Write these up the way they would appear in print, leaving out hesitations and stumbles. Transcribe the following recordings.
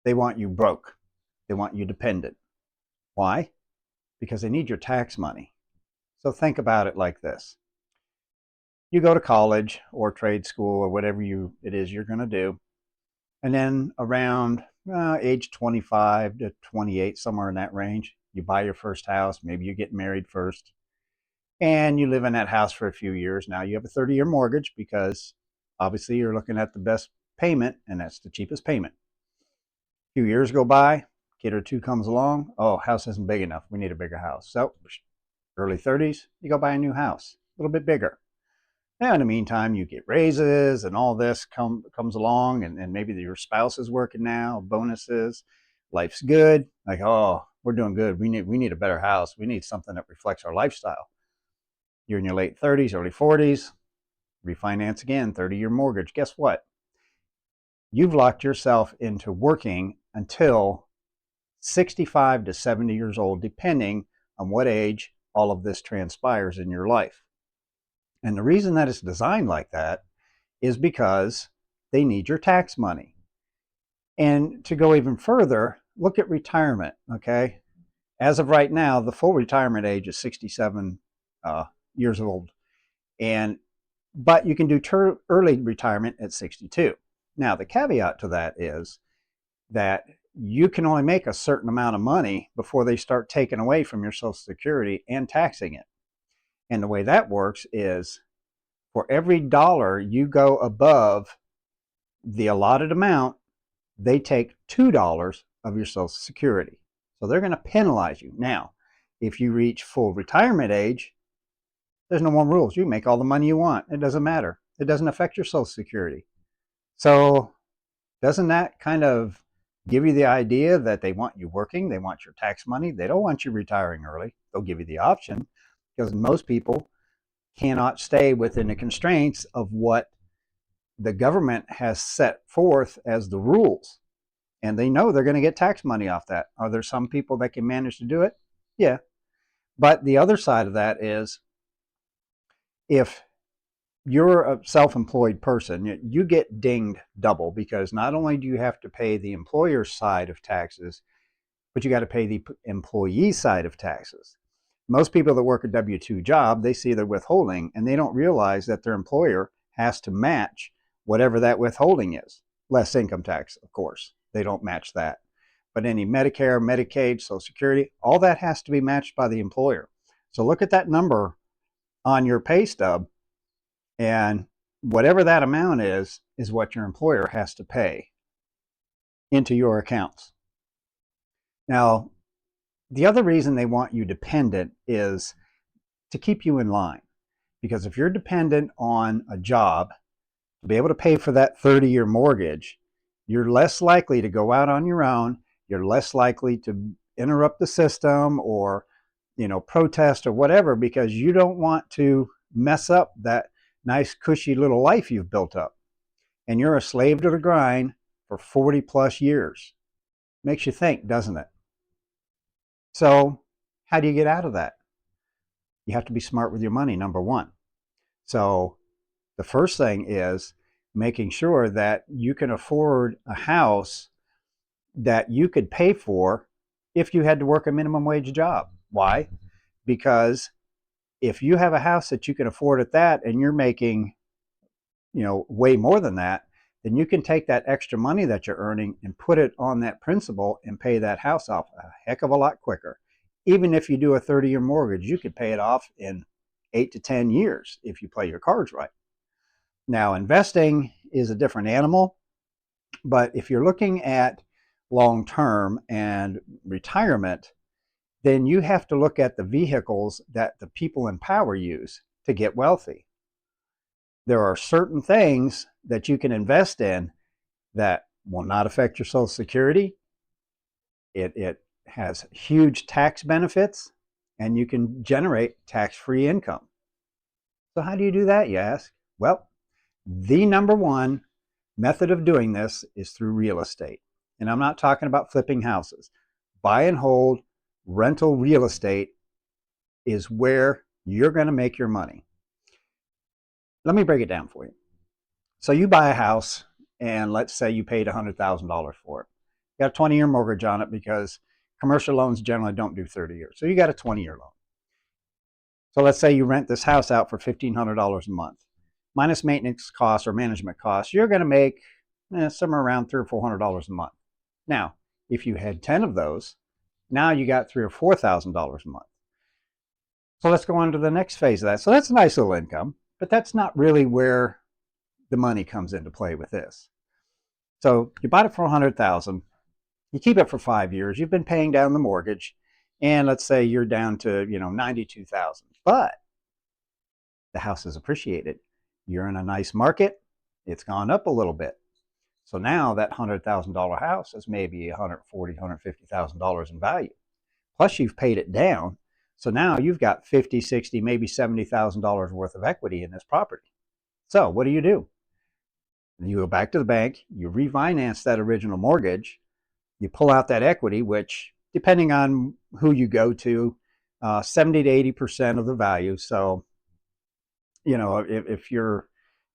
They want you broke. They want you dependent. Why? Because they need your tax money. So think about it like this. You go to college or trade school or whatever it is you're going to do, and then around age 25 to 28, somewhere in that range, you buy your first house. Maybe you get married first, and you live in that house for a few years. Now you have a 30-year mortgage because obviously you're looking at the best payment, and that's the cheapest payment. A few years go by, kid or two comes along. Oh, house isn't big enough. We need a bigger house. So early 30s, you go buy a new house, a little bit bigger. Now, in the meantime, you get raises and all this comes along, and maybe your spouse is working now, bonuses, life's good. Like, oh, we're doing good. We need a better house. We need something that reflects our lifestyle. You're in your late 30s, early 40s, refinance again, 30-year mortgage. Guess what? You've locked yourself into working until 65 to 70 years old, depending on what age all of this transpires in your life. And the reason that it's designed like that is because they need your tax money. And to go even further, look at retirement, okay? As of right now, the full retirement age is 67 years old. But you can do early retirement at 62. Now, the caveat to that is that you can only make a certain amount of money before they start taking away from your Social Security and taxing it. And the way that works is for every dollar you go above the allotted amount, they take $2 of your Social Security. So they're going to penalize you. Now, if you reach full retirement age, there's no more rules. You make all the money you want. It doesn't matter. It doesn't affect your Social Security. So doesn't that kind of give you the idea that they want you working? They want your tax money. They don't want you retiring early. They'll give you the option because most people cannot stay within the constraints of what the government has set forth as the rules. And they know they're going to get tax money off that. Are there some people that can manage to do it? Yeah. But the other side of that is if you're a self-employed person, you get dinged double because not only do you have to pay the employer's side of taxes, but you got to pay the employee side of taxes. Most people that work a W-2 job, they see their withholding and they don't realize that their employer has to match whatever that withholding is. Less income tax, of course. They don't match that. But any Medicare, Medicaid, Social Security, all that has to be matched by the employer. So look at that number on your pay stub, and whatever that amount is what your employer has to pay into your accounts. Now, the other reason they want you dependent is to keep you in line. Because if you're dependent on a job to be able to pay for that 30-year mortgage, you're less likely to go out on your own. You're less likely to interrupt the system or, protest or whatever, because you don't want to mess up that nice, cushy little life you've built up. And you're a slave to the grind for 40 plus years. Makes you think, doesn't it? So how do you get out of that? You have to be smart with your money, number one. So the first thing is making sure that you can afford a house that you could pay for if you had to work a minimum wage job. Why? Because if you have a house that you can afford at that and you're making, way more than that, then you can take that extra money that you're earning and put it on that principal and pay that house off a heck of a lot quicker. Even if you do a 30-year mortgage, you could pay it off in 8 to 10 years if you play your cards right. Now, investing is a different animal, but if you're looking at long-term and retirement, then you have to look at the vehicles that the people in power use to get wealthy. There are certain things that you can invest in that will not affect your Social Security. It has huge tax benefits, and you can generate tax-free income. So how do you do that, you ask? Well, the number one method of doing this is through real estate. And I'm not talking about flipping houses. Buy and hold rental real estate is where you're going to make your money. Let me break it down for you. So you buy a house, and let's say you paid $100,000 for it. You got a 20-year mortgage on it because commercial loans generally don't do 30 years. So you got a 20-year loan. So let's say you rent this house out for $1,500 a month. Minus maintenance costs or management costs, you're going to make somewhere around $300 or $400 a month. Now, if you had 10 of those, now you got $3,000 or $4,000 a month. So let's go on to the next phase of that. So that's a nice little income, but that's not really where the money comes into play with this. So you bought it for $100,000. You keep it for 5 years. You've been paying down the mortgage, and let's say you're down to $92,000. But the house is appreciated. You're in a nice market. It's gone up a little bit. So now that $100,000 house is maybe $140,000, $150,000 in value. Plus you've paid it down. So now you've got $50,000, $60,000, maybe $70,000 worth of equity in this property. So what do? You go back to the bank, you refinance that original mortgage, you pull out that equity, which depending on who you go to, 70 to 80% of the value. So, if you're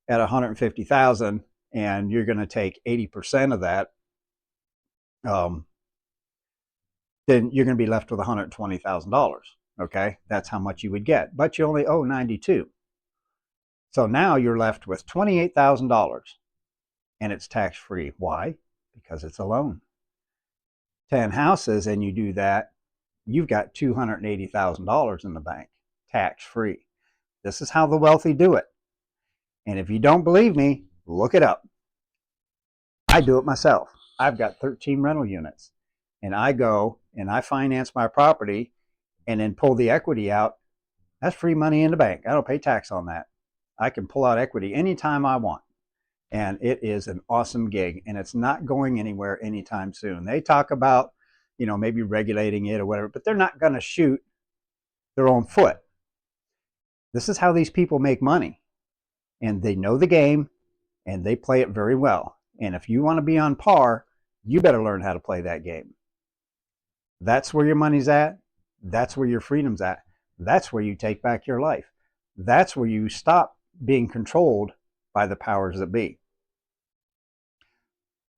at 150,000 and you're going to take 80% of that, then you're going to be left with $120,000. Okay, that's how much you would get, but you only owe 92. So now you're left with $28,000, and it's tax-free. Why? Because it's a loan. 10 houses and you do that, you've got $280,000 in the bank, tax-free. This is how the wealthy do it. And if you don't believe me, look it up. I do it myself. I've got 13 rental units, and I go and I finance my property and then pull the equity out. That's free money in the bank. I don't pay tax on that. I can pull out equity anytime I want. And it is an awesome gig, and it's not going anywhere anytime soon. They talk about, maybe regulating it or whatever, but they're not going to shoot their own foot. This is how these people make money, and they know the game, and they play it very well. And if you want to be on par, you better learn how to play that game. That's where your money's at. That's where your freedom's at. That's where you take back your life. That's where you stop being controlled by the powers that be.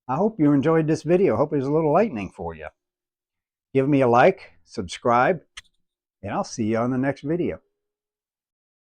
I hope you enjoyed this video. I hope it was a little enlightening for you. Give me a like, subscribe, and I'll see you on the next video.